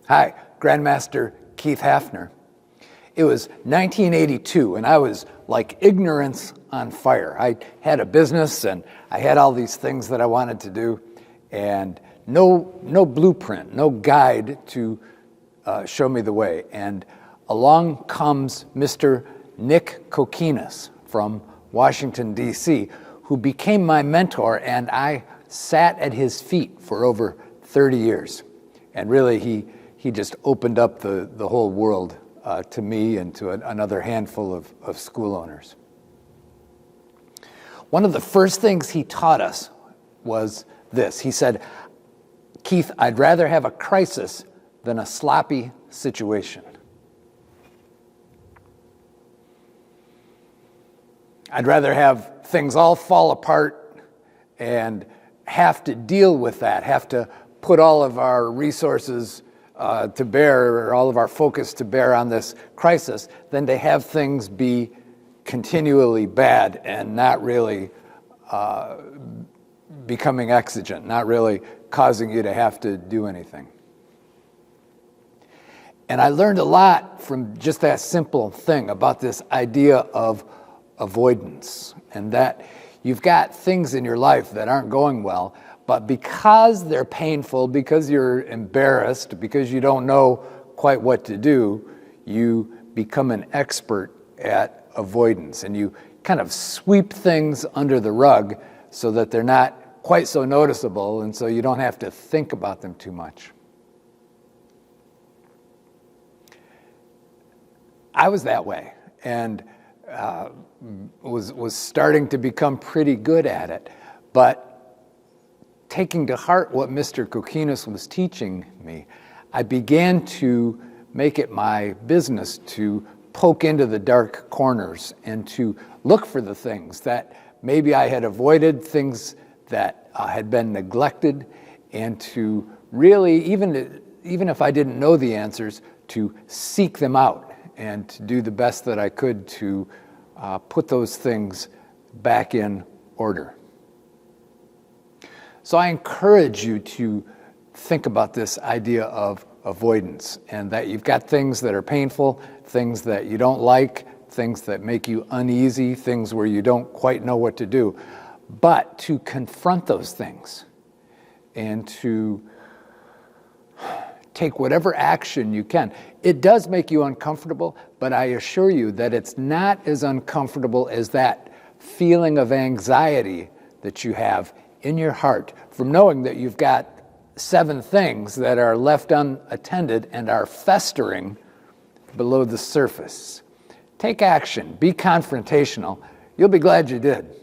Hi, Grandmaster Keith Hafner. It was 1982, and I was like ignorance on fire. I had a business, and I had all these things that I wanted to do, and no blueprint, no guide to show me the way. And along comes Mr. Nick Kokinas from Washington, D.C., who became my mentor, and I sat at his feet for over 30 years. And really, he just opened up the whole world to me and to another handful of school owners. One of the first things he taught us was this. He said, "Keith, I'd rather have a crisis than a sloppy situation." I'd rather have things all fall apart and have to deal with that, have to put all of our resources to bear, or all of our focus to bear on this crisis, than to have things be continually bad and not really becoming exigent, not really causing you to have to do anything. And I learned a lot from just that simple thing about this idea of avoidance, and that you've got things in your life that aren't going well, but because they're painful, because you're embarrassed, because you don't know quite what to do, you become an expert at avoidance, and you kind of sweep things under the rug so that they're not quite so noticeable, and so you don't have to think about them too much. I was that way, and was starting to become pretty good at it, but taking to heart what Mr. Kokinas was teaching me, I began to make it my business to poke into the dark corners and to look for the things that maybe I had avoided, things that had been neglected, and to really, even if I didn't know the answers, to seek them out and to do the best that I could to put those things back in order. So I encourage you to think about this idea of avoidance, and that you've got things that are painful, things that you don't like, things that make you uneasy, things where you don't quite know what to do, but to confront those things and to take whatever action you can. It does make you uncomfortable, but I assure you that it's not as uncomfortable as that feeling of anxiety that you have in your heart from knowing that you've got 7 things that are left unattended and are festering below the surface. Take action, be confrontational. You'll be glad you did.